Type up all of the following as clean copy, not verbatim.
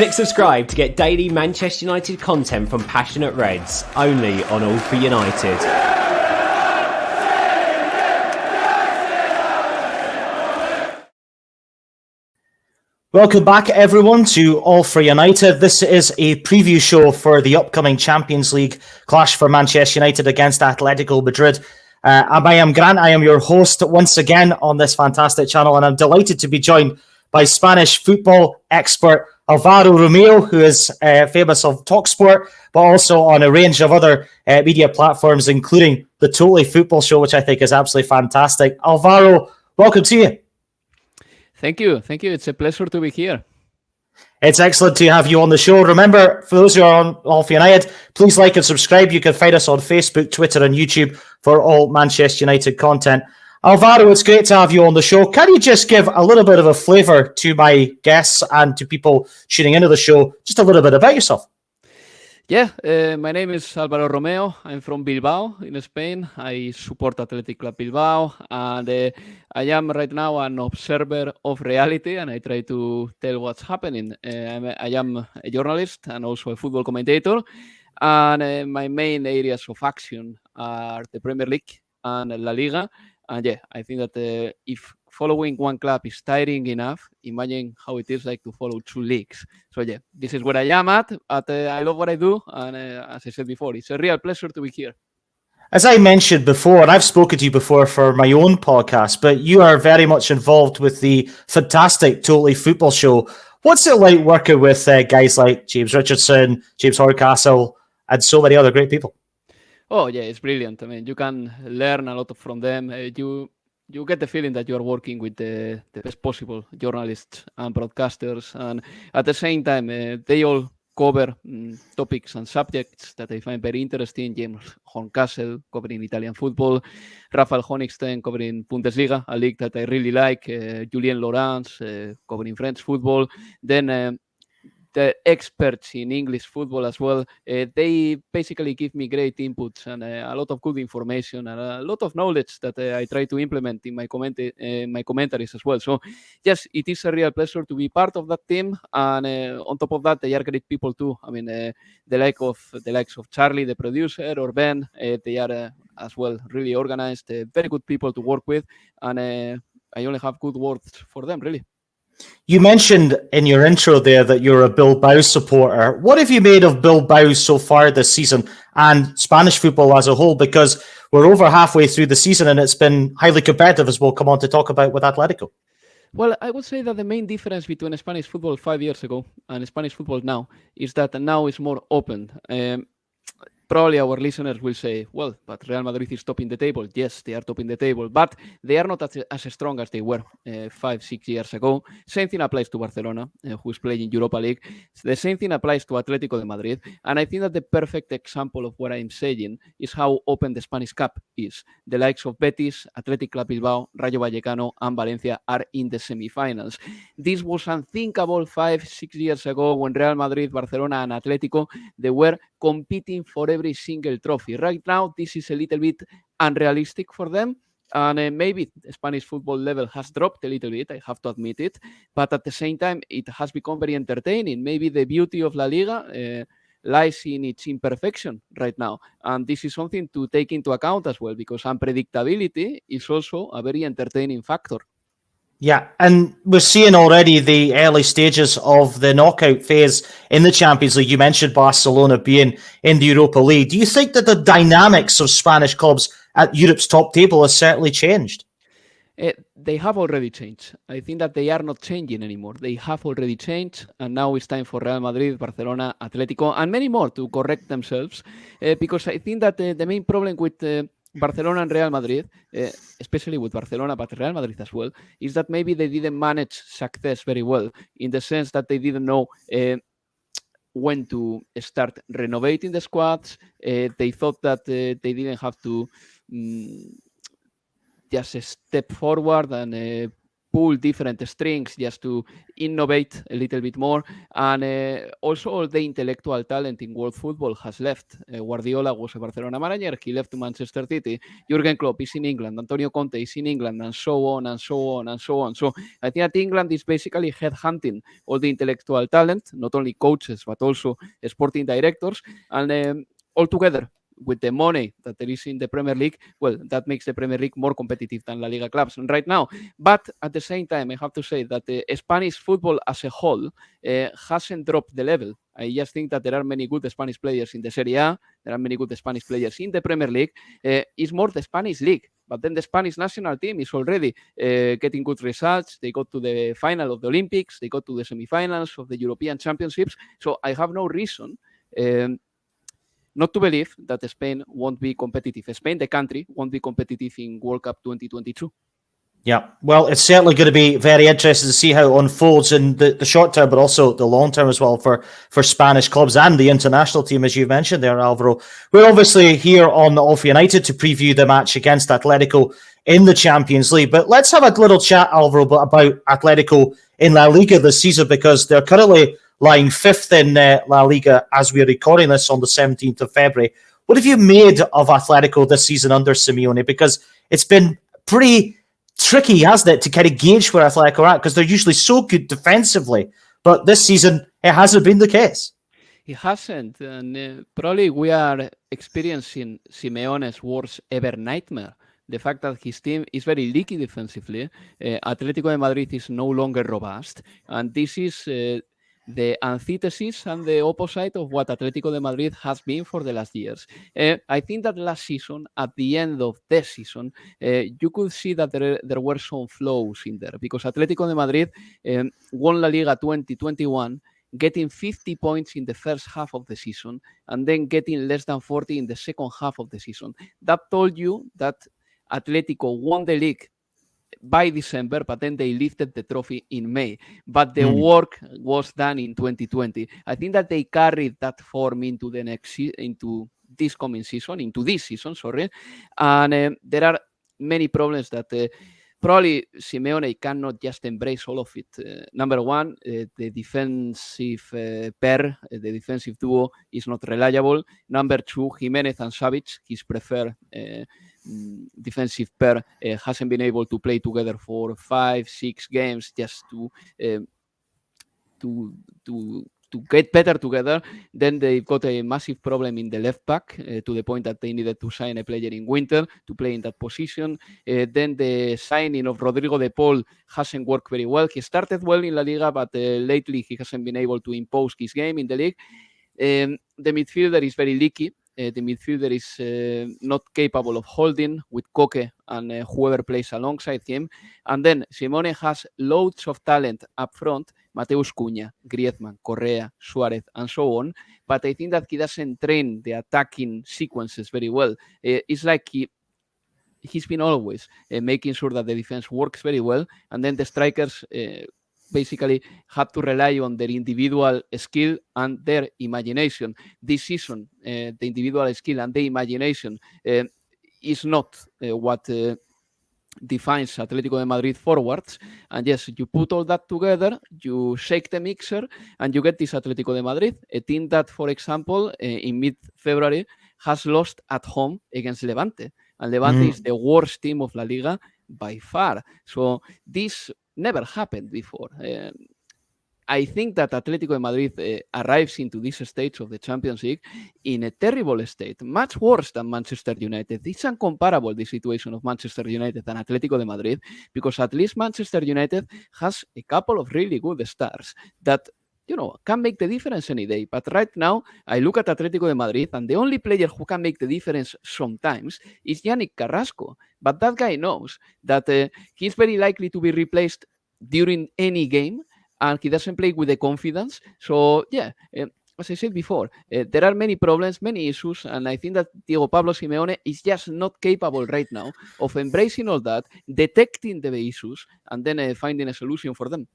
Click subscribe to get daily Manchester United content from Passionate Reds, only on All for United. Welcome back, everyone, to All for United. This is a preview show for the upcoming Champions League clash for Manchester United against Atletico Madrid. I am Grant. I am your host once again on this fantastic channel, and I'm delighted to be joined by Spanish football expert Alvaro Romeo, who is famous of talkSPORT, but also on a range of other media platforms, including the Totally Football Show, which I think is absolutely fantastic. Alvaro, welcome to you. Thank you. It's a pleasure to be here. It's excellent to have you on the show. Remember, for those who are on All for United, please like and subscribe. You can find us on Facebook, Twitter, and YouTube for all Manchester United content. Alvaro, it's great to have you on the show. Can you just give a little bit of a flavour to my guests and to people tuning into the show, just a little bit about yourself? Yeah, my name is Alvaro Romeo. I'm from Bilbao in Spain. I support Athletic Club Bilbao, and I am right now an observer of reality, and I try to tell what's happening. I am a journalist and also a football commentator, and my main areas of action are the Premier League and La Liga. And yeah, I think that if following one club is tiring enough, imagine how it is like to follow two leagues. So yeah, this is where I am at, but I love what I do. And as I said before, it's a real pleasure to be here. As I mentioned before, and I've spoken to you before for my own podcast, but you are very much involved with the fantastic Totally Football Show. What's it like working with guys like James Richardson, James Horncastle, and so many other great people? Oh yeah, it's brilliant. I mean, you can learn a lot from them. You get the feeling that you are working with the best possible journalists and broadcasters, and at the same time, they all cover topics and subjects that I find very interesting. James Horncastle covering Italian football, Rafael Honigstein covering Bundesliga, a league that I really like, Julien Laurens covering French football, then the experts in English football as well. They basically give me great inputs and a lot of good information and a lot of knowledge that I try to implement in my commentaries as well. So yes, it is a real pleasure to be part of that team. And on top of that, they are great people too. I mean, the likes of Charlie, the producer, or Ben, they are as well really organized, very good people to work with. And I only have good words for them, really. You mentioned in your intro there that you're a Bilbao supporter. What have you made of Bilbao so far this season and Spanish football as a whole? Because we're over halfway through the season and it's been highly competitive, as we'll come on to talk about with Atletico. Well, I would say that the main difference between Spanish football 5 years ago and Spanish football now is that now it's more open. Probably our listeners will say, well, but Real Madrid is topping the table. Yes, they are topping the table, but they are not as strong as they were 5-6 years ago. Same thing applies to Barcelona, who is playing Europa League. The same thing applies to Atletico Madrid. And I think that the perfect example of what I'm saying is how open the Spanish Cup is. The likes of Betis, Athletic Club Bilbao, Rayo Vallecano, and Valencia are in the semi-finals. This was unthinkable 5-6 years ago when Real Madrid, Barcelona, and Atletico, they were competing for every single trophy. Right now, this is a little bit unrealistic for them. And maybe the Spanish football level has dropped a little bit, I have to admit it. But at the same time, it has become very entertaining. Maybe the beauty of La Liga lies in its imperfection right now. And this is something to take into account as well, because unpredictability is also a very entertaining factor. Yeah, and we're seeing already the early stages of the knockout phase in the Champions League. You mentioned Barcelona being in the Europa League. Do you think that the dynamics of Spanish clubs at Europe's top table has certainly changed? They have already changed. I think that they are not changing anymore. They have already changed, and now it's time for Real Madrid, Barcelona, Atletico, and many more to correct themselves. Because I think that the main problem with Barcelona and Real Madrid, especially with Barcelona, but Real Madrid as well, is that maybe they didn't manage success very well, in the sense that they didn't know when to start renovating the squads. They thought that they didn't have to just step forward and pull different strings just to innovate a little bit more. And also all the intellectual talent in world football has left. Guardiola was a Barcelona manager. He left to Manchester City. Jurgen Klopp is in England. Antonio Conte is in England, and so on and so on and so on. So I think that England is basically headhunting all the intellectual talent, not only coaches, but also sporting directors. And all together, with the money that there is in the Premier League, well, that makes the Premier League more competitive than La Liga clubs right now. But at the same time, I have to say that the Spanish football as a whole hasn't dropped the level. I just think that there are many good Spanish players in the Serie A. There are many good Spanish players in the Premier League. It's more the Spanish league. But then the Spanish national team is already getting good results. They got to the final of the Olympics. They got to the semifinals of the European Championships. So I have no reason not to believe that Spain won't be competitive. Spain, the country, won't be competitive in World Cup 2022. Yeah, well, it's certainly going to be very interesting to see how it unfolds in the short term, but also the long term as well for Spanish clubs and the international team, as you mentioned there, Alvaro. We're obviously here on All for United to preview the match against Atletico in the Champions League. But let's have a little chat, Alvaro, about Atletico in La Liga this season, because they're currently lying fifth in La Liga as we're recording this on the 17th of February. What have you made of Atletico this season under Simeone? Because it's been pretty tricky, hasn't it, to kind of gauge where Atletico are at, because they're usually so good defensively. But this season, it hasn't been the case. It hasn't. And probably we are experiencing Simeone's worst ever nightmare. The fact that his team is very leaky defensively. Atletico de Madrid is no longer robust. And this is the antithesis and the opposite of what Atletico de Madrid has been for the last years. I think that last season, at the end of the season, you could see that there were some flaws in there, because Atletico de Madrid won La Liga 2021, getting 50 points in the first half of the season, and then getting less than 40 in the second half of the season. That told you that Atletico won the league by December, but then they lifted the trophy in May. But the work was done in 2020. I think that they carried that form into the into this coming season, and there are many problems that probably Simeone cannot just embrace all of it. Number one, the defensive pair, the defensive duo is not reliable. Number two, Jimenez and Savic, his preferred defensive pair, hasn't been able to play together for 5-6 games just to get better together. Then they've got a massive problem in the left back, to the point that they needed to sign a player in winter to play in that position. Then the signing of Rodrigo de Paul hasn't worked very well. He started well in La Liga, but lately he hasn't been able to impose his game in the league. The midfielder is very leaky. The midfielder is not capable of holding with Koke and whoever plays alongside him. And then Simeone has loads of talent up front, Mateus Cunha, Griezmann, Correa, Suarez, and so on. But I think that he doesn't train the attacking sequences very well. It's like he's been always making sure that the defense works very well, and then the strikers basically had to rely on their individual skill and their imagination. This season, the individual skill and the imagination is not what defines Atletico de Madrid forwards. And yes, you put all that together, you shake the mixer, and you get this Atletico de Madrid, a team that, for example, in mid-February has lost at home against Levante. And Levante is the worst team of La Liga by far. So this never happened before. I think that Atletico de Madrid arrives into this stage of the Champions League in a terrible state, much worse than Manchester United. It's uncomparable, the situation of Manchester United and Atletico de Madrid, because at least Manchester United has a couple of really good stars that, you know, can make the difference any day. But right now, I look at Atletico de Madrid, and the only player who can make the difference sometimes is Yannick Carrasco. But that guy knows that he's very likely to be replaced during any game, and he doesn't play with the confidence. So, yeah, as I said before, there are many problems, many issues, and I think that Diego Pablo Simeone is just not capable right now of embracing all that, detecting the issues, and then finding a solution for them.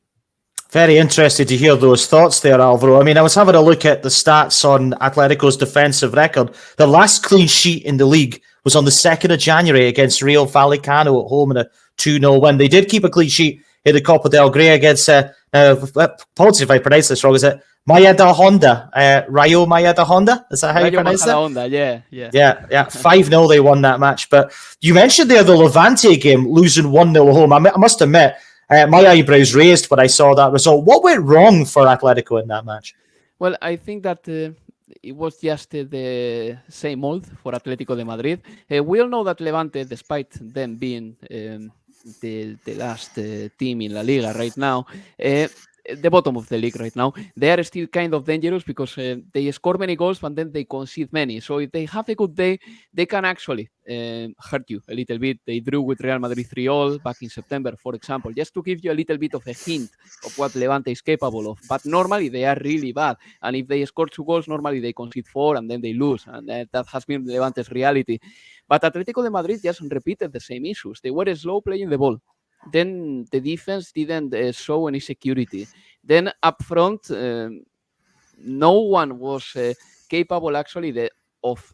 Very interested to hear those thoughts there, Alvaro. I mean, I was having a look at the stats on Atletico's defensive record. The last clean sheet in the league was on the 2nd of January against Real Vallecano at home in a 2-0 win. They did keep a clean sheet in the Copa del Rey against, apologies if I pronounce this wrong, is it Mayada Honda? Rayo Mayada Honda? Is that how you pronounce it? Honda, yeah. 5-0 they won that match. But you mentioned there the Levante game, losing 1-0 at home. I must admit, my eyebrows raised when I saw that result. What went wrong for Atletico in that match? Well, I think that it was just the same old for Atletico de Madrid. We all know that Levante, despite them being the last team in La Liga right now, the bottom of the league right now, they are still kind of dangerous because they score many goals, but then they concede many. So if they have a good day, they can actually hurt you a little bit. They drew with Real Madrid 3-0 back in September, for example, just to give you a little bit of a hint of what Levante is capable of. But normally they are really bad. And if they score 2 goals, normally they concede 4 and then they lose. And that has been Levante's reality. But Atletico de Madrid just repeated the same issues. They were slow playing the ball. Then the defense didn't show any security. Then up front, no one was capable actually of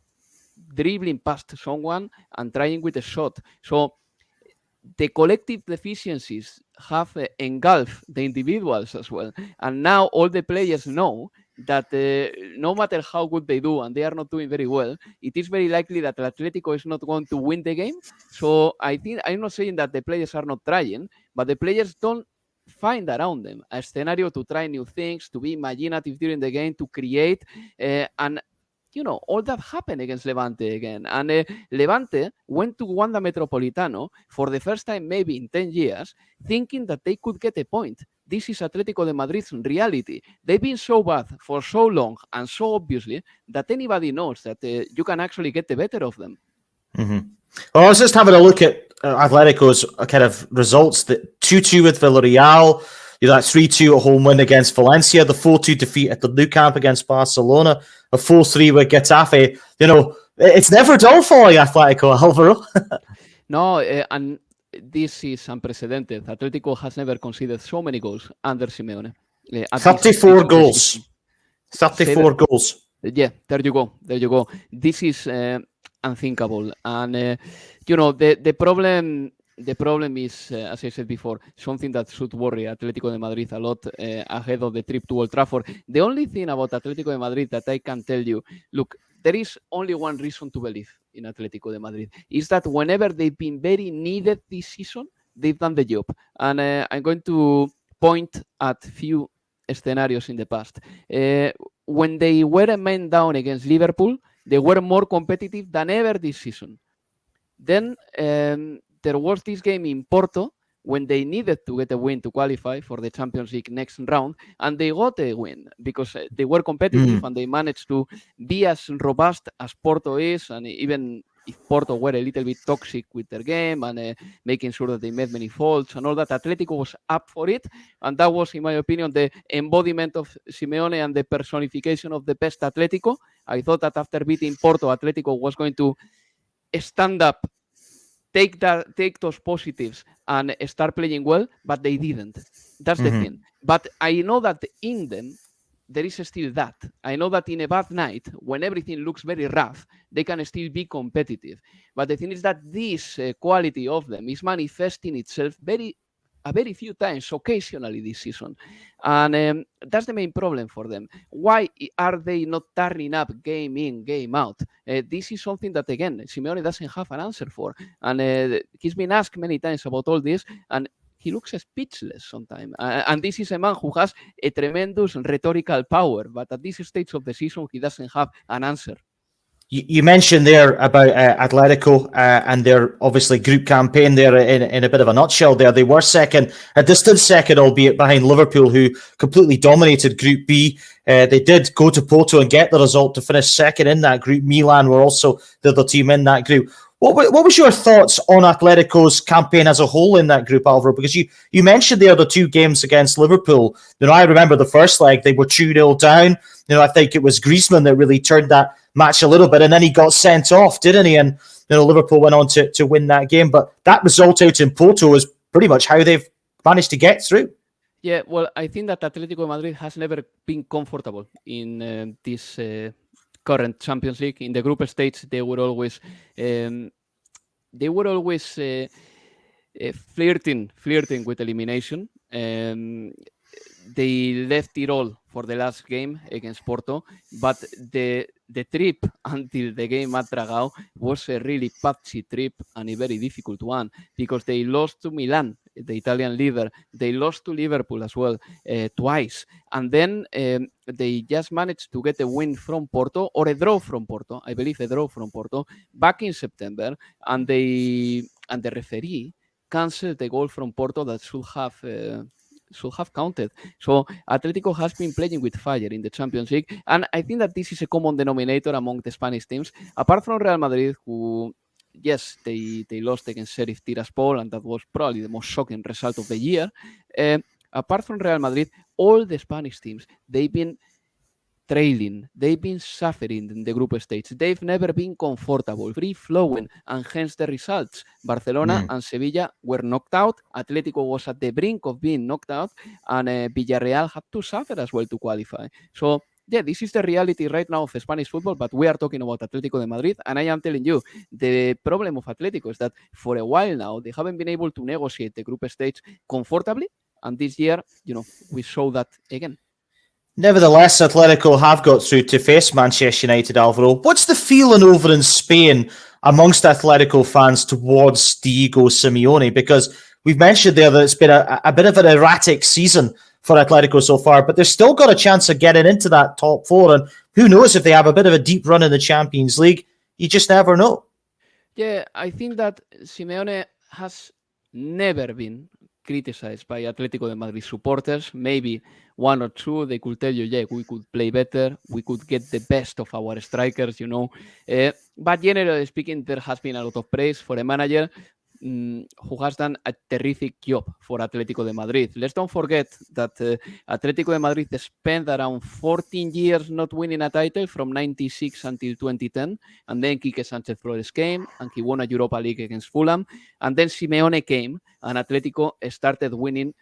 dribbling past someone and trying with a shot. So the collective deficiencies have engulfed the individuals as well. And now all the players know that no matter how good they do, and they are not doing very well, it is very likely that Atletico is not going to win the game. So I think I'm not saying that the players are not trying, but the players don't find around them a scenario to try new things, to be imaginative during the game, to create, and all that happened against Levante again. And Levante went to Wanda Metropolitano for the first time maybe in 10 years, thinking that they could get a point. This is Atletico de Madrid's reality. They've been so bad for so long and so obviously that anybody knows that you can actually get the better of them. Mm-hmm. Well, I was just having a look at Atletico's kind of results. The 2-2 with Villarreal, that 3-2 at home win against Valencia, the 4-2 defeat at the Nou Camp against Barcelona, a 4-3 with Getafe. It's never dull for Atletico, Alvaro. No, and this is unprecedented. Atletico has never conceded so many goals under Simeone. 34 goals. 34 goals. Yeah, there you go. This is unthinkable. And, the problem is, as I said before, something that should worry Atletico de Madrid a lot ahead of the trip to Old Trafford. The only thing about Atletico de Madrid that I can tell you, look, there is only one reason to believe in Atletico de Madrid, is that whenever they've been very needed this season, they've done the job. And I'm going to point at few scenarios in the past. When they were a man down against Liverpool, they were more competitive than ever this season. Then there was this game in Porto when they needed to get a win to qualify for the Champions League next round, and they got a win because they were competitive and they managed to be as robust as Porto is, and even if Porto were a little bit toxic with their game and making sure that they made many faults and all that, Atletico was up for it, and that was, in my opinion, the embodiment of Simeone and the personification of the best Atletico. I thought that after beating Porto, Atletico was going to stand up, take those positives and start playing well, but they didn't. That's the thing. But I know that in them, there is still that. I know that in a bad night, when everything looks very rough, they can still be competitive. But the thing is that this quality of them is manifesting itself a very few times, occasionally this season. And that's the main problem for them. Why are they not turning up game in, game out? This is something that, again, Simeone doesn't have an answer for. And he's been asked many times about all this, and he looks speechless sometimes. And this is a man who has a tremendous rhetorical power, but at this stage of the season, he doesn't have an answer. You mentioned there about Atletico and their obviously group campaign there in a bit of a nutshell there. They were second, a distant second, albeit behind Liverpool, who completely dominated Group B. They did go to Porto and get the result to finish second in that group. Milan were also the other team in that group. What was your thoughts on Atletico's campaign as a whole in that group, Alvaro? Because you mentioned there the 2 games against Liverpool. I remember the first leg, they were 2-0 down. I think it was Griezmann that really turned that match a little bit, and then he got sent off, didn't he? And Liverpool went on to win that game. But that result out in Porto is pretty much how they've managed to get through. Yeah, well, I think that Atletico de Madrid has never been comfortable in this current Champions League. In the group stage, they were always flirting with elimination. They left it all for the last game against Porto, but the trip until the game at Dragao was a really patchy trip and a very difficult one because they lost to Milan, the Italian leader. They lost to Liverpool as well twice, and then they just managed to get a win from Porto or a draw from Porto. I believe a draw from Porto back in September, and the referee cancelled the goal from Porto that should have counted. So Atletico has been playing with fire in the Champions League, and I think that this is a common denominator among the Spanish teams, apart from Real Madrid, who, yes, they lost against Sheriff Tiraspol, and that was probably the most shocking result of the year. Apart from Real Madrid, all the Spanish teams, they've been trailing. They've been suffering in the group stage. They've never been comfortable, free-flowing, and hence the results. Barcelona and Sevilla were knocked out. Atletico was at the brink of being knocked out, and Villarreal had to suffer as well to qualify. So, yeah, this is the reality right now of Spanish football, but we are talking about Atletico de Madrid, and I am telling you, the problem of Atletico is that for a while now, they haven't been able to negotiate the group stage comfortably, and this year, we saw that again. Nevertheless, Atletico have got through to face Manchester United, Alvaro. What's the feeling over in Spain amongst Atletico fans towards Diego Simeone? Because we've mentioned there that it's been a bit of an erratic season for Atletico so far, but they've still got a chance of getting into that top four. And who knows if they have a bit of a deep run in the Champions League? You just never know. Yeah, I think that Simeone has never been criticized by Atletico de Madrid supporters. Maybe one or two, they could tell you, yeah, we could play better, we could get the best of our strikers, but generally speaking, there has been a lot of praise for a manager who has done a terrific job for Atletico de Madrid. Let's don't forget that Atletico de Madrid spent around 14 years not winning a title from 96 until 2010, and then Quique Sánchez Flores came and he won a Europa League against Fulham, and then Simeone came and Atletico started winning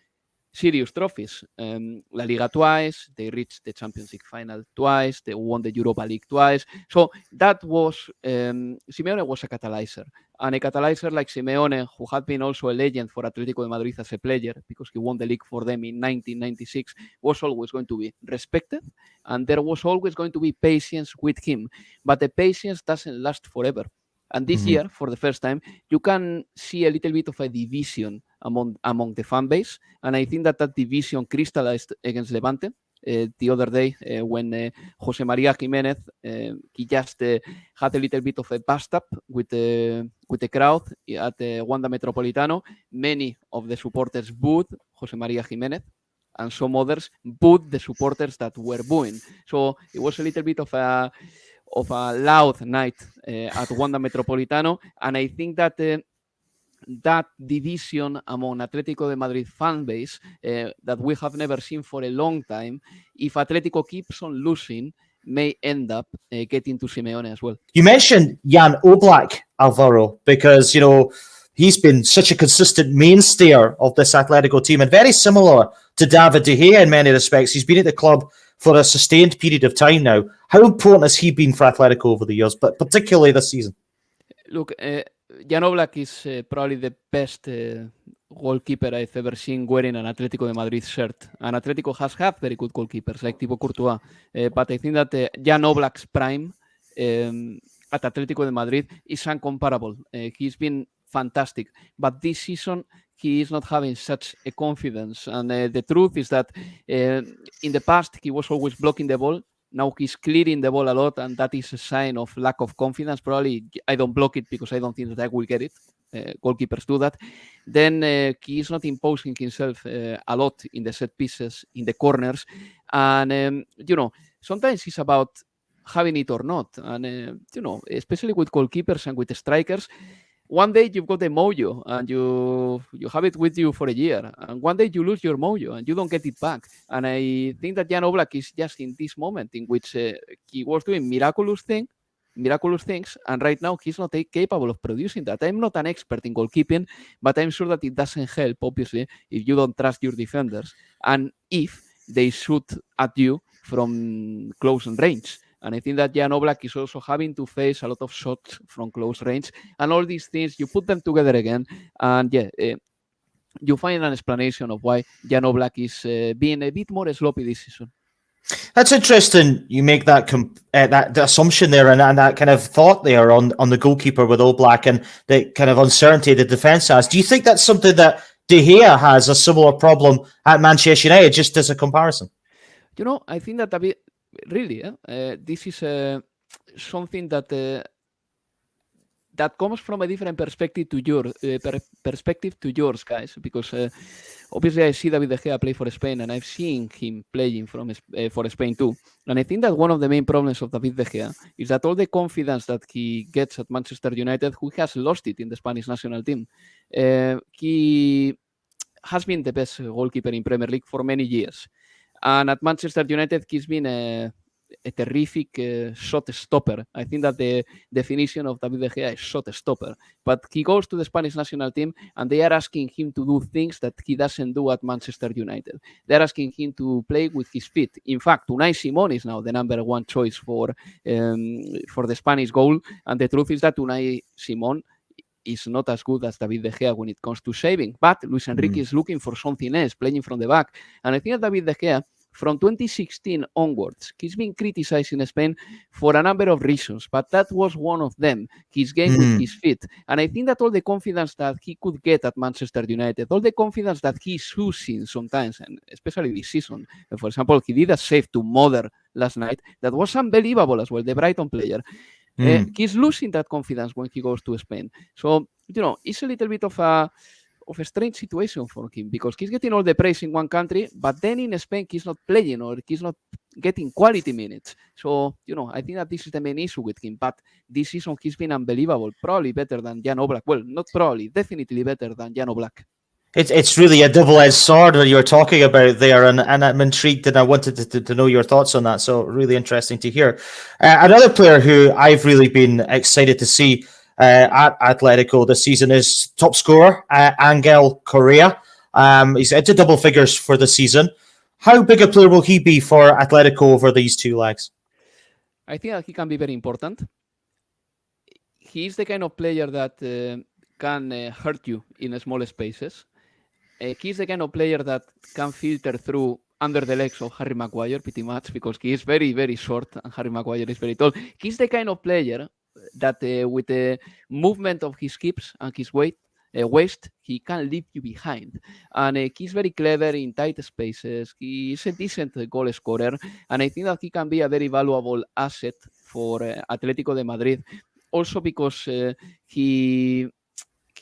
serious trophies. La Liga twice, they reached the Champions League final twice, they won the Europa League twice. So that was, Simeone was a catalyzer. And a catalyzer like Simeone, who had been also a legend for Atletico de Madrid as a player, because he won the league for them in 1996, was always going to be respected. And there was always going to be patience with him. But the patience doesn't last forever. And this year, for the first time, you can see a little bit of a division among the fan base. And I think that division crystallized against Levante the other day when Jose María Jiménez, he just had a little bit of a bust up with the crowd at the Wanda Metropolitano. Many of the supporters booed Jose María Jiménez, and some others booed the supporters that were booing. So it was a little bit of a loud night at Wanda Metropolitano, and I think that that division among Atletico de Madrid fan base that we have never seen for a long time, if Atletico keeps on losing, may end up getting to Simeone as well. You mentioned Jan Oblak, Alvaro, because, he's been such a consistent mainstay of this Atletico team and very similar to David De Gea in many respects. He's been at the club for a sustained period of time now. How important has he been for Atletico over the years, but particularly this season? Look, Jan Oblak is probably the best goalkeeper I've ever seen wearing an Atletico de Madrid shirt. And Atletico has had very good goalkeepers like Thibaut Courtois. But I think that Jan Oblak's prime at Atletico de Madrid is incomparable. He's been fantastic. But this season, he is not having such a confidence. And the truth is that in the past, he was always blocking the ball. Now he's clearing the ball a lot, and that is a sign of lack of confidence. Probably I don't block it because I don't think that I will get it. Goalkeepers do that. Then he is not imposing himself a lot in the set pieces, in the corners. And, sometimes it's about having it or not. And, especially with goalkeepers and with strikers, one day you've got the mojo and you have it with you for a year. And one day you lose your mojo and you don't get it back. And I think that Jan Oblak is just in this moment in which he was doing miraculous things. And right now he's not capable of producing that. I'm not an expert in goalkeeping, but I'm sure that it doesn't help, obviously, if you don't trust your defenders and if they shoot at you from close range. And I think that Jan Oblak is also having to face a lot of shots from close range. And all these things, you put them together again, and you find an explanation of why Jan Oblak is being a bit more sloppy this season. That's interesting. You make that that assumption there and that kind of thought there on the goalkeeper with Oblak and the kind of uncertainty the defence has. Do you think that's something that De Gea has a similar problem at Manchester United, just as a comparison? I think that a bit, really, this is something that that comes from a different perspective to yours, guys, because obviously I see David De Gea play for Spain, and I've seen him playing for Spain too. And I think that one of the main problems of David De Gea is that all the confidence that he gets at Manchester United, who has lost it in the Spanish national team. He has been the best goalkeeper in Premier League for many years. And at Manchester United, he's been a terrific shot stopper. I think that the definition of David De Gea is shot stopper. But he goes to the Spanish national team and they are asking him to do things that he doesn't do at Manchester United. They're asking him to play with his feet. In fact, Unai Simon is now the number one choice for the Spanish goal. And the truth is that Unai Simon is not as good as David De Gea when it comes to saving. But Luis Enrique is looking for something else, playing from the back. And I think that David De Gea, from 2016 onwards, he's been criticized in Spain for a number of reasons, but that was one of them, his game with his feet. And I think that all the confidence that he could get at Manchester United, all the confidence that he's losing sometimes, and especially this season, for example, he did a save to Mother last night that was unbelievable as well, the Brighton player. He's losing that confidence when he goes to Spain. So, it's a little bit of a strange situation for him because he's getting all the praise in one country, but then in Spain he's not playing or he's not getting quality minutes. So, I think that this is the main issue with him. But this season he's been unbelievable, probably better than Jan Oblak. Well, not probably, definitely better than Jan Oblak. It's really a double-edged sword that you're talking about there, and I'm intrigued, and I wanted to know your thoughts on that. So really interesting to hear. Another player who I've really been excited to see at Atletico this season is top scorer Angel Correa. He's into double figures for the season. How big a player will he be for Atletico over these two legs? I think that he can be very important. He's the kind of player that can hurt you in small spaces. He's the kind of player that can filter through under the legs of Harry Maguire pretty much because he is very, very short and Harry Maguire is very tall. He's the kind of player that with the movement of his hips and his waist, he can leave you behind. And he's very clever in tight spaces. He's a decent goal scorer. And I think that he can be a very valuable asset for Atletico de Madrid. Also because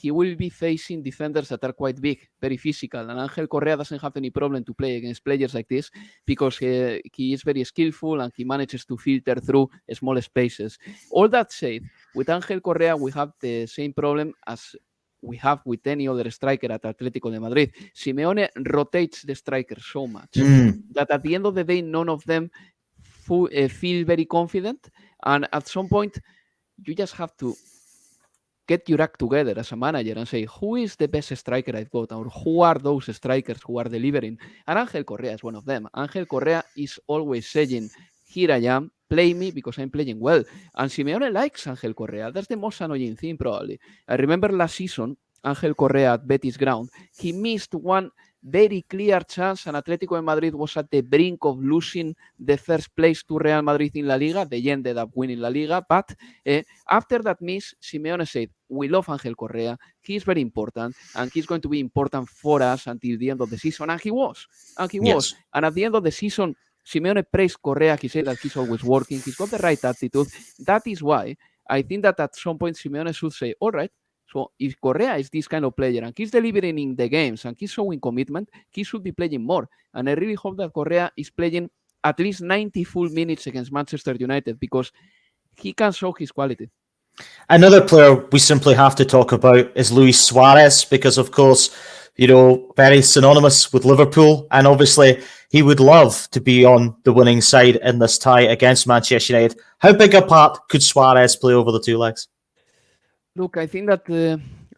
he will be facing defenders that are quite big, very physical. And Angel Correa doesn't have any problem to play against players like this because he is very skillful and he manages to filter through small spaces. All that said, with Angel Correa, we have the same problem as we have with any other striker at Atletico de Madrid. Simeone rotates the strikers so much that at the end of the day, none of them feel very confident. And at some point, you just have to get your act together as a manager and say, who is the best striker I've got? Or who are those strikers who are delivering? And Angel Correa is one of them. Angel Correa is always saying, here I am, play me because I'm playing well. And Simeone likes Angel Correa. That's the most annoying thing, probably. I remember last season, Angel Correa at Betis ground, he missed one very clear chance and Atletico de Madrid was at the brink of losing the first place to Real Madrid in La Liga. They ended up winning La Liga, but after that miss, Simeone said, we love Angel Correa, he's very important and he's going to be important for us until the end of the season, and he was. And at the end of the season, Simeone praised Correa. He said that he's always working, he's got the right attitude. That is why I think that at some point Simeone should say, all right, so if Correa is this kind of player and he's delivering in the games and he's showing commitment, he should be playing more. And I really hope that Correa is playing at least 90 full minutes against Manchester United because he can show his quality. Another player we simply have to talk about is Luis Suarez because, of course, very synonymous with Liverpool. And obviously, he would love to be on the winning side in this tie against Manchester United. How big a part could Suarez play over the two legs? Look, I think that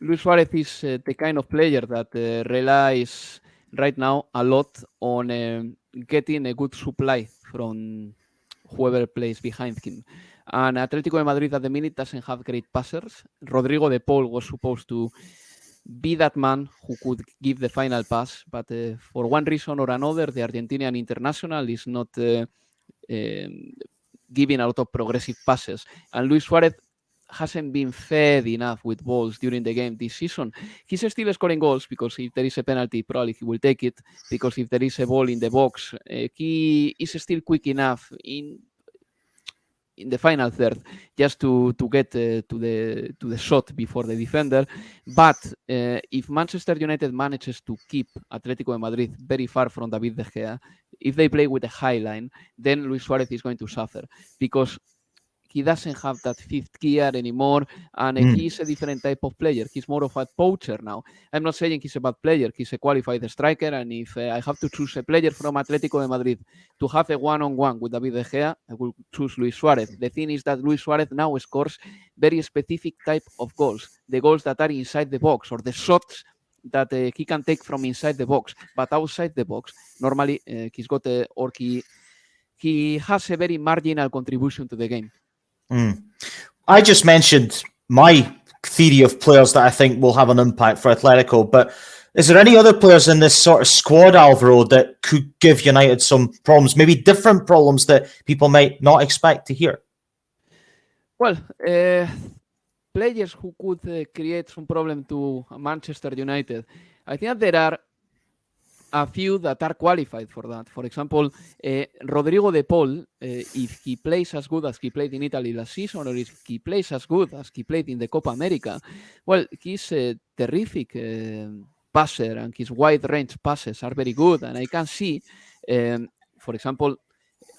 Luis Suarez is the kind of player that relies right now a lot on getting a good supply from whoever plays behind him. And Atletico de Madrid at the minute doesn't have great passers. Rodrigo de Paul was supposed to be that man who could give the final pass, but for one reason or another, the Argentinian international is not giving a lot of progressive passes. And Luis Suarez hasn't been fed enough with balls during the game this season. He's still scoring goals because if there is a penalty, probably he will take it. Because if there is a ball in the box, he is still quick enough in the final third just to get to the shot before the defender. But if Manchester United manages to keep Atletico de Madrid very far from David De Gea, if they play with a high line, then Luis Suarez is going to suffer because he doesn't have that fifth gear anymore, and he's a different type of player. He's more of a poacher now. I'm not saying he's a bad player. He's a qualified striker, and if I have to choose a player from Atletico de Madrid to have a one-on-one with David De Gea, I will choose Luis Suarez. The thing is that Luis Suarez now scores very specific type of goals, the goals that are inside the box, or the shots that he can take from inside the box, but outside the box, normally he's got he has a very marginal contribution to the game. I just mentioned my theory of players that I think will have an impact for Atletico, but is there any other players in this sort of squad, Alvaro, that could give United some problems, maybe different problems that people might not expect to hear? Well, players who could create some problem to Manchester United. I think that there are a few that are qualified for that. For example, Rodrigo de Paul, if he plays as good as he played in Italy last season, or if he plays as good as he played in the Copa America, well, he's a terrific passer, and his wide range passes are very good. And I can see, for example,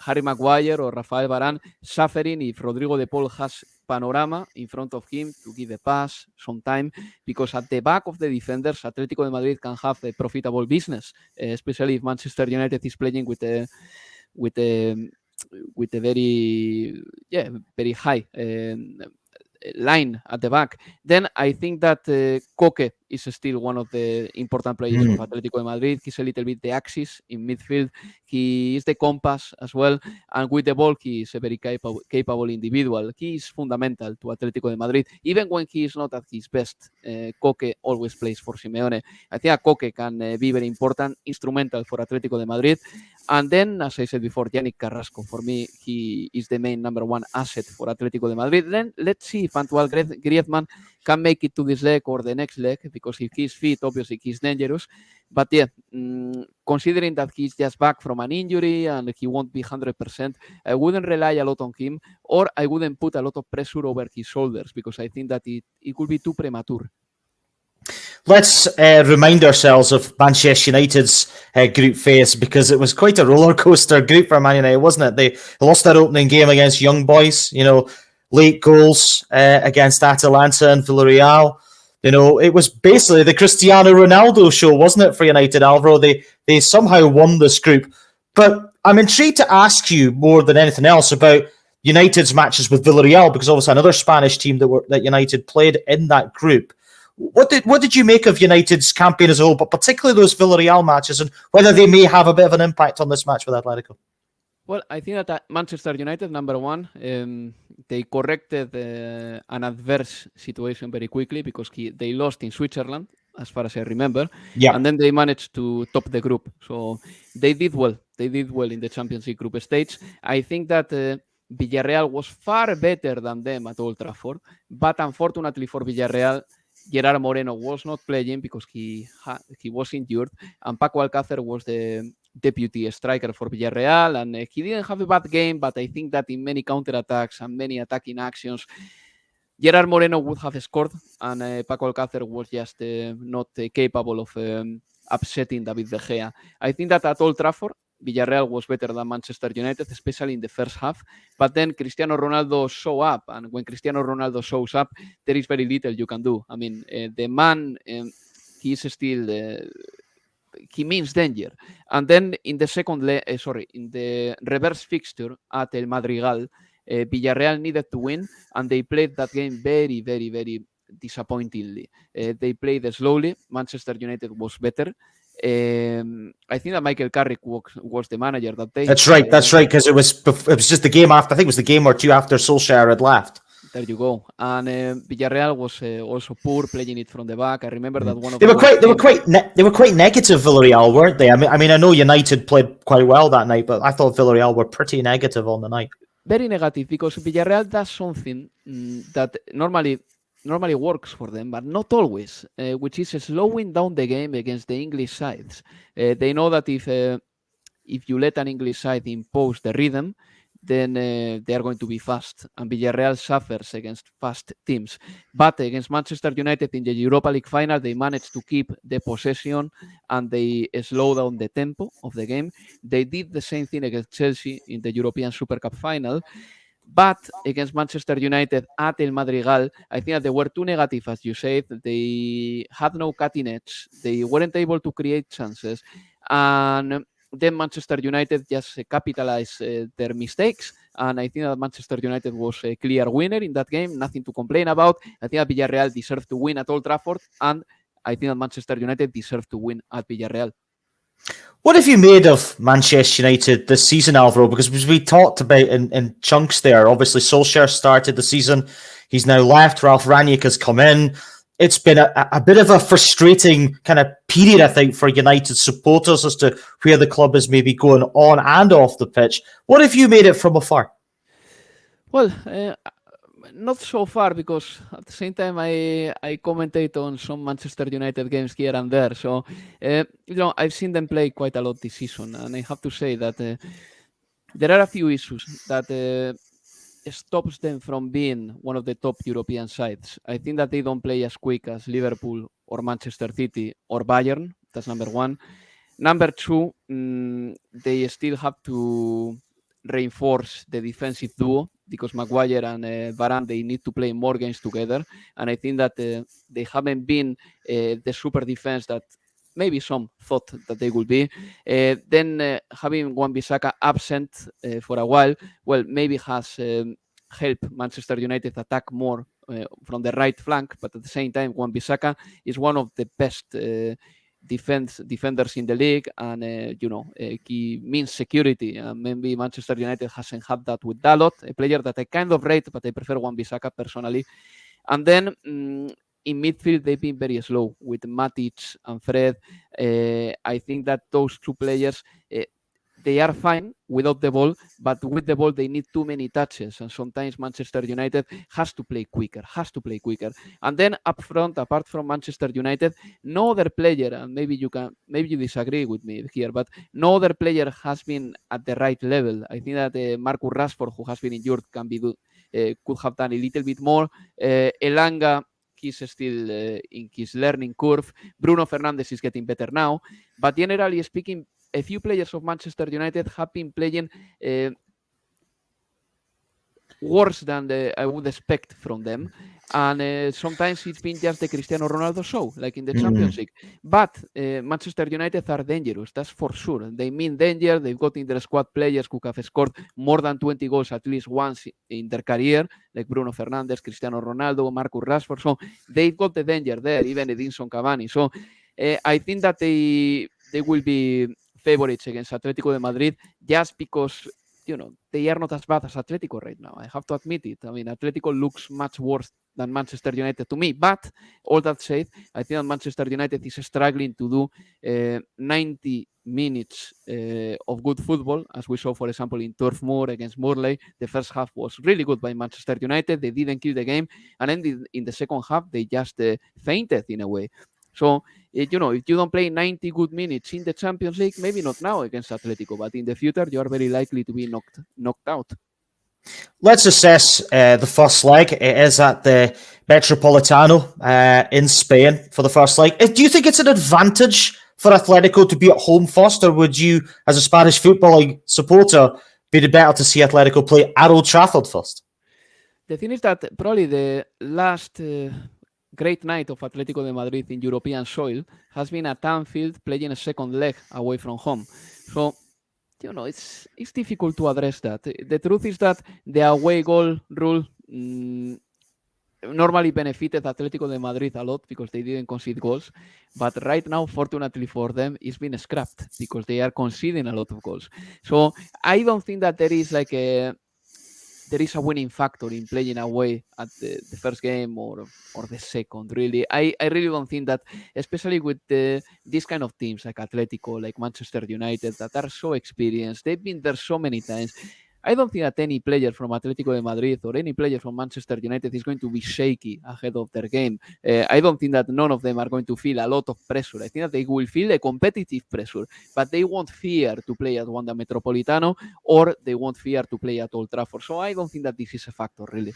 Harry Maguire or Rafael Varane suffering if Rodrigo de Paul has panorama in front of him to give a pass sometime, because at the back of the defenders, Atletico de Madrid can have a profitable business, especially if Manchester United is playing with a very high line at the back. Then I think that Koke is still one of the important players of Atletico de Madrid. He's a little bit the axis in midfield. He is the compass as well. And with the ball, he is a very capable individual. He is fundamental to Atletico de Madrid. Even when he is not at his best, Koke always plays for Simeone. I think Koke can be very important, instrumental for Atletico de Madrid. And then, as I said before, Yannick Carrasco, for me, he is the main number one asset for Atletico de Madrid. Then let's see if Antoine Griezmann can make it to this leg or the next leg, because if he's fit, obviously he's dangerous. But yeah, considering that he's just back from an injury and he won't be 100%, I wouldn't rely a lot on him, or I wouldn't put a lot of pressure over his shoulders, because I think that it could be too premature. Let's remind ourselves of Manchester United's group phase, because it was quite a roller coaster group for Man United, wasn't it? They lost their opening game against Young Boys, late goals against Atalanta and Villarreal. It was basically the Cristiano Ronaldo show, wasn't it, for United, Alvaro? They somehow won this group. But I'm intrigued to ask you more than anything else about United's matches with Villarreal, because obviously another Spanish team that United played in that group. What did you make of United's campaign as a whole, but particularly those Villarreal matches, and whether they may have a bit of an impact on this match with Atletico? Well, I think that Manchester United, number one, they corrected an adverse situation very quickly, because they lost in Switzerland, as far as I remember, and then they managed to top the group. So they did well. They did well in the Champions League group stage. I think that Villarreal was far better than them at Old Trafford, but unfortunately for Villarreal, Gerard Moreno was not playing because he was injured, and Paco Alcácer was the deputy striker for Villarreal, and he didn't have a bad game, but I think that in many counterattacks and many attacking actions, Gerard Moreno would have scored, and Paco Alcácer was just not capable of upsetting David De Gea. I think that at Old Trafford, Villarreal was better than Manchester United, especially in the first half. But then Cristiano Ronaldo showed up, and when Cristiano Ronaldo shows up, there is very little you can do. I mean, the man, he is still... he means danger. And then in the in the reverse fixture at El Madrigal, Villarreal needed to win, and they played that game very, very, very disappointingly. They played slowly. Manchester United was better. I think that Michael Carrick was the manager that day. That's right, because it was just the game after, I think it was the game or two after Solskjaer had left. There you go. And Villarreal was also poor, playing it from the back. I remember that one of they were quite negative, Villarreal, weren't they? I mean, I know United played quite well that night, but I thought Villarreal were pretty negative on the night. Very negative, because Villarreal does something that normally works for them, but not always, which is slowing down the game against the English sides. They know that if you let an English side impose the rhythm, then they are going to be fast, and Villarreal suffers against fast teams. But against Manchester United in the Europa League final, they managed to keep the possession and they slow down the tempo of the game. They did the same thing against Chelsea in the European Super Cup final. But against Manchester United at El Madrigal, I think that they were too negative, as you said. They had no cutting edge. They weren't able to create chances. And then Manchester United just capitalized their mistakes. And I think that Manchester United was a clear winner in that game. Nothing to complain about. I think that Villarreal deserved to win at Old Trafford. And I think that Manchester United deserved to win at Villarreal. What have you made of Manchester United this season, Alvaro? Because we talked about in chunks there. Obviously, Solskjaer started the season. He's now left. Ralf Rangnick has come in. It's been a bit of a frustrating kind of period, I think, for United supporters as to where the club is maybe going on and off the pitch. What have you made it from afar? Well, not so far, because at the same time I commentate on some Manchester United games here and there. So, I've seen them play quite a lot this season, and I have to say that there are a few issues that stops them from being one of the top European sides. I think that they don't play as quick as Liverpool or Manchester City or Bayern. That's number one. Number two, they still have to reinforce the defensive duo, because Maguire and Varane, they need to play more games together. And I think that they haven't been the super defense that maybe some thought that they would be. Then having Wan-Bissaka absent for a while, well, maybe has helped Manchester United attack more from the right flank. But at the same time, Wan-Bissaka is one of the best defenders in the league, and he means security. Maybe Manchester United hasn't had that with Dalot, a player that I kind of rate, but I prefer Wan-Bissaka personally. And then in midfield, they've been very slow with Matic and Fred. I think that those two players, they are fine without the ball, but with the ball, they need too many touches. And sometimes Manchester United has to play quicker. And then up front, apart from Manchester United, no other player, and maybe you disagree with me here, but no other player has been at the right level. I think that Marcus Rashford, who has been injured, could have done a little bit more. Elanga, he's still in his learning curve. Bruno Fernandes is getting better now. But generally speaking, a few players of Manchester United have been playing worse than I would expect from them. And sometimes it's been just the Cristiano Ronaldo show, like in the Champions League. But Manchester United are dangerous, that's for sure. They mean danger. They've got in their squad players who have scored more than 20 goals at least once in their career, like Bruno Fernandes, Cristiano Ronaldo, Marcus Rashford. So they've got the danger there, even Edinson Cavani. So I think that they will be favorites against Atletico de Madrid, just because they are not as bad as Atletico right now. I have to admit it. I mean, Atletico looks much worse than Manchester United to me. But all that said, I think that Manchester United is struggling to do 90 minutes of good football, as we saw, for example, in Turf Moor against Morley. The first half was really good by Manchester United. They didn't kill the game. And then in the second half, they just fainted in a way. So, if you don't play 90 good minutes in the Champions League, maybe not now against Atletico, but in the future, you are very likely to be knocked out. Let's assess the first leg. It is at the Metropolitano in Spain for the first leg. Do you think it's an advantage for Atletico to be at home first, or would you, as a Spanish football supporter, be better to see Atletico play at Old Trafford first? The thing is that probably the last great night of Atletico de Madrid in European soil has been at Anfield, playing a second leg away from home. So, it's difficult to address that. The truth is that the away goal rule normally benefited Atletico de Madrid a lot because they didn't concede goals. But right now, fortunately for them, it's been scrapped because they are conceding a lot of goals. So I don't think that there is a winning factor in playing away at the first game or the second, really. I really don't think that, especially with these kind of teams like Atletico, like Manchester United, that are so experienced. They've been there so many times. I don't think that any player from Atletico de Madrid or any player from Manchester United is going to be shaky ahead of their game. I don't think that none of them are going to feel a lot of pressure. I think that they will feel a competitive pressure, but they won't fear to play at Wanda Metropolitano or they won't fear to play at Old Trafford. So I don't think that this is a factor, really.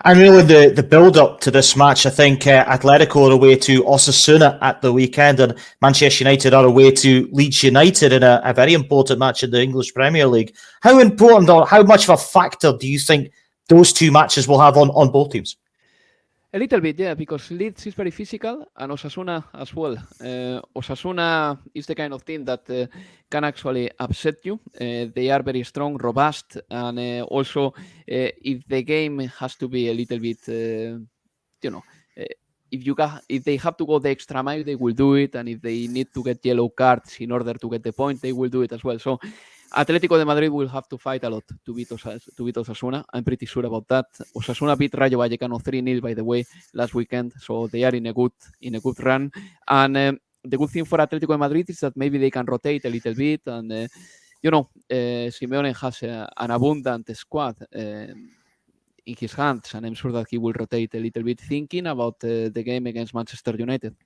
And really, the build-up to this match, I think Atletico are away to Osasuna at the weekend, and Manchester United are away to Leeds United in a very important match in the English Premier League. How important or how much of a factor do you think those two matches will have on both teams? A little bit, yeah, because Leeds is very physical and Osasuna as well. Osasuna is the kind of team that can actually upset you. They are very strong, robust, and also if the game has to be a little bit, if they have to go the extra mile, they will do it, and if they need to get yellow cards in order to get the point, they will do it as well. So Atlético de Madrid will have to fight a lot to beat Osasuna. I'm pretty sure about that. Osasuna beat Rayo Vallecano 3-0, by the way, last weekend, so they are in a good run. And the good thing for Atlético de Madrid is that maybe they can rotate a little bit, and Simeone has an abundant squad in his hands, and I'm sure that he will rotate a little bit, thinking about the game against Manchester United.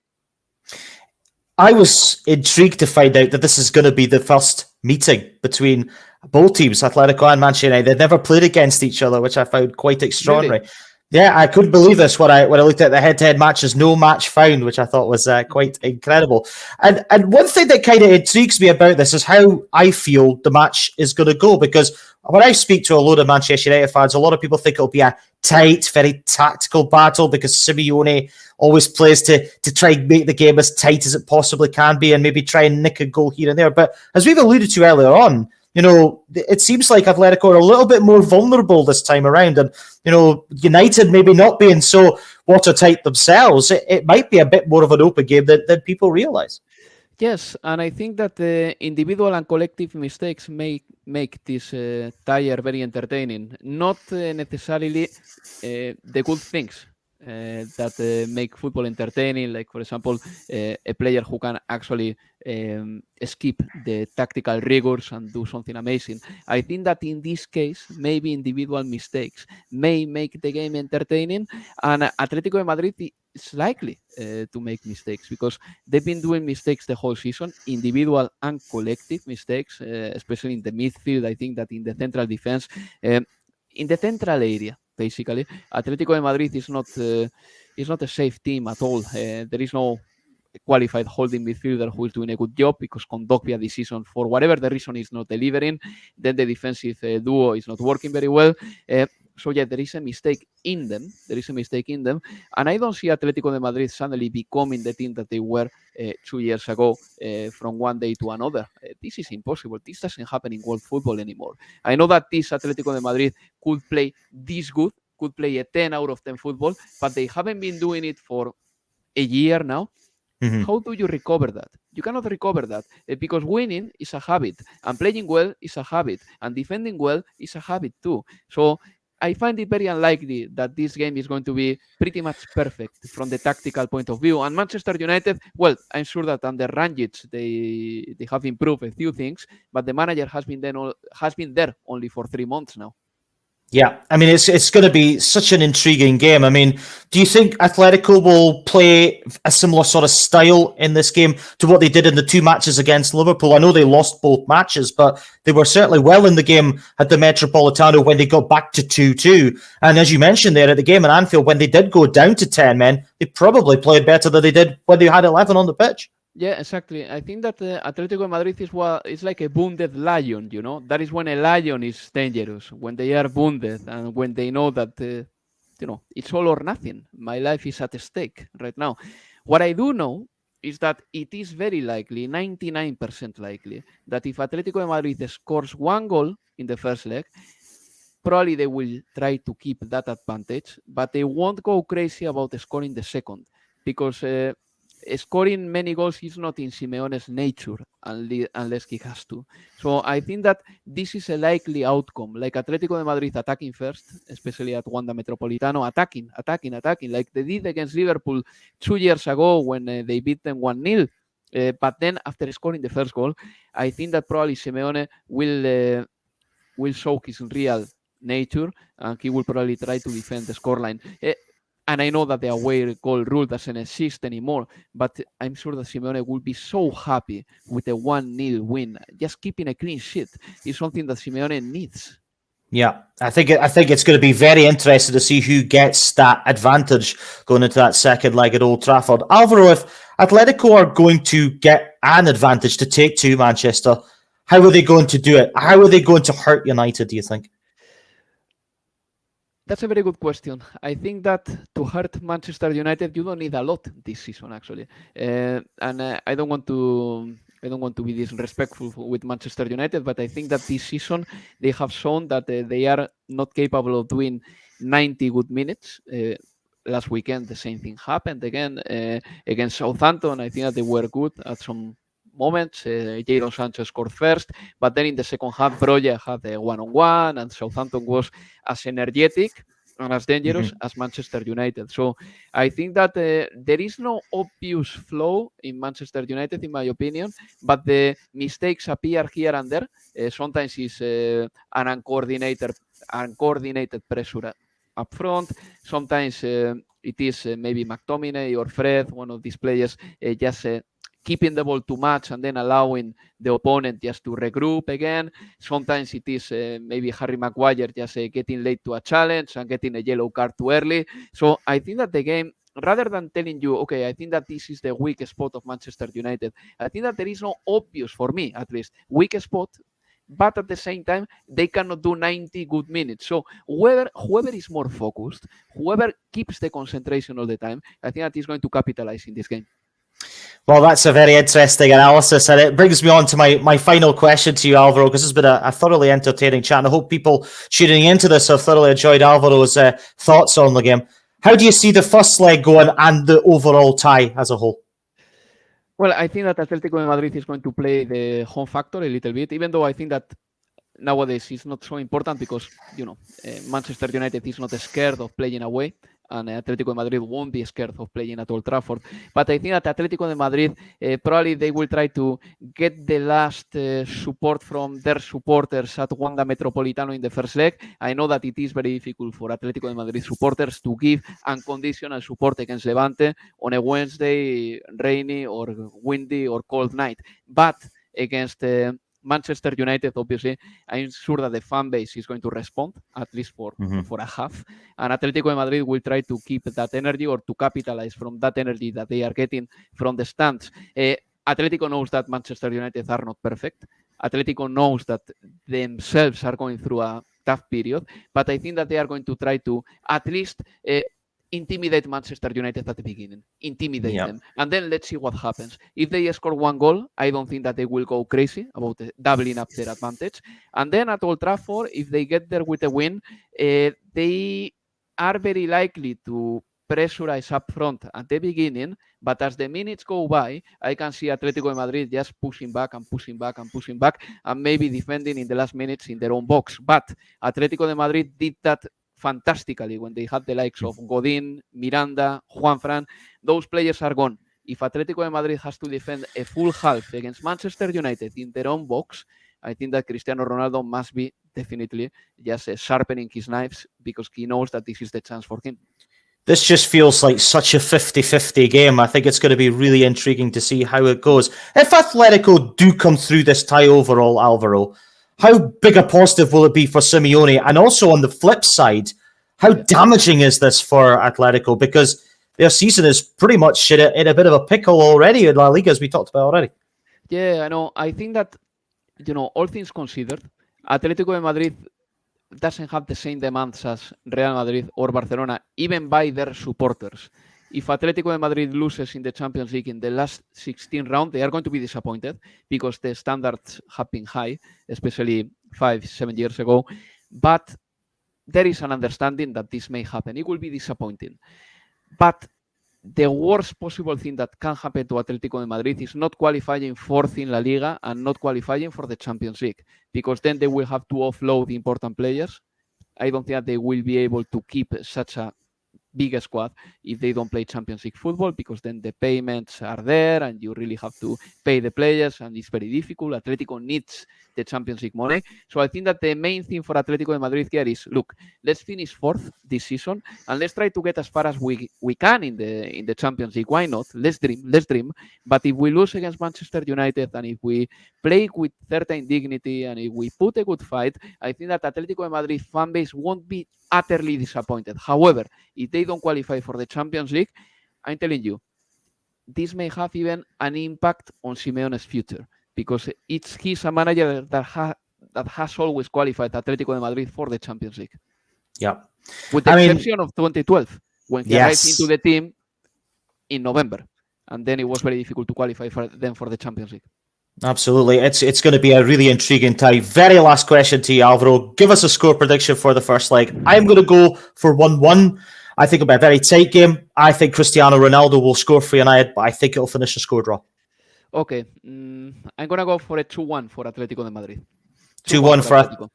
I was intrigued to find out that this is going to be the first meeting between both teams, Atletico and Manchester United. They've never played against each other, which I found quite extraordinary. Really? Yeah, I couldn't believe this when I looked at the head-to-head matches. No match found, which I thought was quite incredible. And one thing that kind of intrigues me about this is how I feel the match is going to go, because when I speak to a load of Manchester United fans, a lot of people think it'll be a tight, very tactical battle because Simeone always plays to try and make the game as tight as it possibly can be and maybe try and nick a goal here and there. But as we've alluded to earlier on, it seems like Atletico are a little bit more vulnerable this time around. And, United maybe not being so watertight themselves, it might be a bit more of an open game than people realise. Yes, and I think that the individual and collective mistakes make this tire very entertaining. Not necessarily the good things that make football entertaining, like, for example, a player who can actually skip the tactical rigors and do something amazing. I think that in this case, maybe individual mistakes may make the game entertaining, and Atlético de Madrid is likely to make mistakes because they've been doing mistakes the whole season, individual and collective mistakes, especially in the midfield. I think that in the central defense, in the central area, basically, Atlético de Madrid is not a safe team at all. There is no qualified holding midfielder who is doing a good job because Kondogbia this season, for whatever the reason, is not delivering. Then the defensive duo is not working very well. So yeah, there is a mistake in them. And I don't see Atlético de Madrid suddenly becoming the team that they were 2 years ago from one day to another. This is impossible. This doesn't happen in world football anymore. I know that this Atlético de Madrid could play this good, could play a 10 out of 10 football, but they haven't been doing it for a year now. Mm-hmm. How do you recover that? You cannot recover that because winning is a habit, and playing well is a habit, and defending well is a habit too. So I find it very unlikely that this game is going to be pretty much perfect from the tactical point of view. And Manchester United, well, I'm sure that under Rangic they have improved a few things, but the manager has been there only for 3 months now. Yeah, I mean, it's going to be such an intriguing game. I mean, do you think Atletico will play a similar sort of style in this game to what they did in the 2 matches against Liverpool? I know they lost both matches, but they were certainly well in the game at the Metropolitano when they got back to 2-2. And as you mentioned there, at the game in Anfield, when they did go down to 10 men, they probably played better than they did when they had 11 on the pitch. Yeah, exactly. I think that Atlético de Madrid is like a wounded lion, That is when a lion is dangerous, when they are wounded and when they know that, it's all or nothing. My life is at stake right now. What I do know is that it is very likely, 99% likely, that if Atlético de Madrid scores 1 goal in the first leg, probably they will try to keep that advantage, but they won't go crazy about scoring the second, because scoring many goals is not in Simeone's nature unless he has to. So I think that this is a likely outcome, like Atletico de Madrid attacking first, especially at Wanda Metropolitano, attacking, like they did against Liverpool 2 years ago when they beat them 1-0. But then after scoring the first goal, I think that probably Simeone will show his real nature, and he will probably try to defend the scoreline. And I know that the away goal rule doesn't exist anymore, but I'm sure that Simeone will be so happy with a 1-0 win. Just keeping a clean sheet is something that Simeone needs. Yeah, I think it's going to be very interesting to see who gets that advantage going into that second leg at Old Trafford. Alvaro, if Atletico are going to get an advantage to take to Manchester, how are they going to do it? How are they going to hurt United, do you think? That's a very good question. I think that to hurt Manchester United, you don't need a lot this season, actually. I don't want to be disrespectful with Manchester United, but I think that this season they have shown that they are not capable of doing 90 good minutes. Last weekend, the same thing happened again against Southampton. I think that they were good at some moments. Jadon Sancho scored first, but then in the second half, Broja had a one-on-one, and Southampton was as energetic and as dangerous as Manchester United. So I think that there is no obvious flaw in Manchester United, in my opinion, but the mistakes appear here and there. Sometimes it's an uncoordinated pressure up front. Sometimes it is maybe McTominay or Fred, one of these players, just keeping the ball too much and then allowing the opponent just to regroup again. Sometimes it is maybe Harry Maguire just getting late to a challenge and getting a yellow card too early. So I think that the game, rather than telling you, okay, I think that this is the weak spot of Manchester United, I think that there is no obvious, for me at least, weak spot, but at the same time, they cannot do 90 good minutes. So whoever is more focused, whoever keeps the concentration all the time, I think that is going to capitalize in this game. Well, that's a very interesting analysis, and it brings me on to my final question to you, Alvaro, because it's been a thoroughly entertaining chat, and I hope people tuning into this have thoroughly enjoyed Alvaro's thoughts on the game. How do you see the first leg going and the overall tie as a whole? Well, I think that Atletico de Madrid is going to play the home factor a little bit, even though I think that nowadays it's not so important because, Manchester United is not scared of playing away, and Atletico de Madrid won't be scared of playing at Old Trafford. But I think that Atletico de Madrid, probably they will try to get the last support from their supporters at Wanda Metropolitano in the first leg. I know that it is very difficult for Atletico de Madrid supporters to give unconditional support against Levante on a Wednesday, rainy or windy or cold night. But against Manchester United, obviously, I'm sure that the fan base is going to respond, at least for a half. And Atletico de Madrid will try to keep that energy or to capitalize from that energy that they are getting from the stands. Atletico knows that Manchester United are not perfect. Atletico knows that themselves are going through a tough period, but I think that they are going to try to at least intimidate Manchester United at the beginning. Intimidate them. And then let's see what happens. If they score one goal, I don't think that they will go crazy about doubling up their advantage. And then at Old Trafford, if they get there with a win, they are very likely to pressurize up front at the beginning, but as the minutes go by, I can see Atletico de Madrid just pushing back and maybe defending in the last minutes in their own box. But Atletico de Madrid did that fantastically when they had the likes of Godin, Miranda, Juanfran. Those players are gone. If Atletico de Madrid has to defend a full half against Manchester United in their own box, I think that Cristiano Ronaldo must be definitely just sharpening his knives because he knows that this is the chance for him. This just feels like such a 50-50 game. I think it's going to be really intriguing to see how it goes. If Atletico do come through this tie overall, Alvaro, how big a positive will it be for Simeone? And also on the flip side, how damaging is this for Atletico? Because their season is pretty much in a bit of a pickle already in La Liga, as we talked about already. Yeah, I know. I think that, all things considered, Atletico de Madrid doesn't have the same demands as Real Madrid or Barcelona, even by their supporters. If Atletico de Madrid loses in the Champions League in the last 16 round, they are going to be disappointed because the standards have been high, especially 5-7 years ago. But there is an understanding that this may happen. It will be disappointing. But the worst possible thing that can happen to Atletico de Madrid is not qualifying fourth in La Liga and not qualifying for the Champions League, because then they will have to offload important players. I don't think that they will be able to keep such a big squad if they don't play Champions League football, because then the payments are there and you really have to pay the players and it's very difficult. Atletico needs the Champions League money. So I think that the main thing for Atletico de Madrid here is, look, let's finish fourth this season and let's try to get as far as we can in the Champions League. Why not? Let's dream. But if we lose against Manchester United and if we play with certain dignity and if we put a good fight, I think that Atletico de Madrid fan base won't be utterly disappointed. However, if they don't qualify for the Champions League, I'm telling you, this may have even an impact on Simeone's future, because he's a manager that has always qualified Atletico de Madrid for the Champions League. Yeah. With the exception of 2012, when he arrived into the team in November, and then it was very difficult to qualify for the Champions League. Absolutely. It's going to be a really intriguing time. Very last question to you, Alvaro. Give us a score prediction for the first leg. I'm going to go for 1-1. I think it'll be a very tight game. I think Cristiano Ronaldo will score for United, but I think it'll finish a score draw. Okay. I'm going to go for a 2-1 for Atletico de Madrid. 2-1 for Atletico.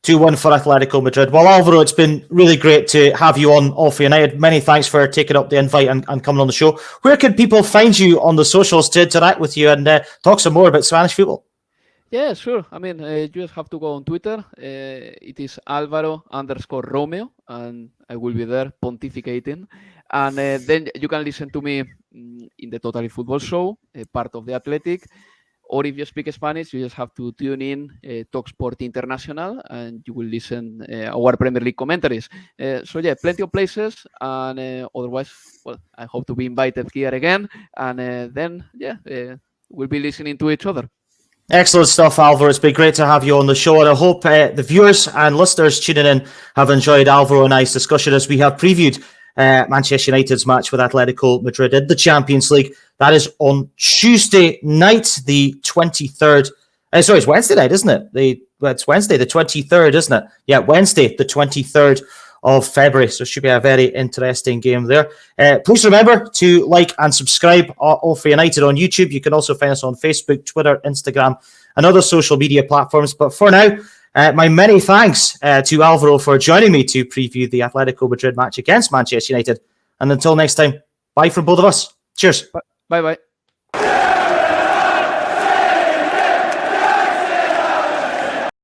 2-1 for Atletico Madrid. Well, Alvaro, it's been really great to have you on All for United. Many thanks for taking up the invite and coming on the show. Where can people find you on the socials to interact with you and talk some more about Spanish football? Yeah, sure. I mean, you just have to go on Twitter. It is Alvaro_Romeo, and I will be there pontificating. And then you can listen to me in the Totally Football Show, part of The Athletic. Or if you speak Spanish, you just have to tune in talkSPORT International and you will listen our Premier League commentaries. So yeah, plenty of places. And otherwise, well, I hope to be invited here again. And then, yeah, we'll be listening to each other. Excellent stuff, Alvaro. It's been great to have you on the show. And I hope the viewers and listeners tuning in have enjoyed Alvaro and I's discussion as we have previewed Manchester United's match with Atletico Madrid in the Champions League. That is on Tuesday night, the 23rd. Sorry, it's Wednesday night, isn't it? It's Wednesday, the 23rd, isn't it? Yeah, Wednesday, the 23rd of February. So it should be a very interesting game there. Please remember to like and subscribe All for United on YouTube. You can also find us on Facebook, Twitter, Instagram, and other social media platforms. But for now, my many thanks to Alvaro for joining me to preview the Atletico Madrid match against Manchester United. And until next time, bye from both of us. Cheers. Bye-bye.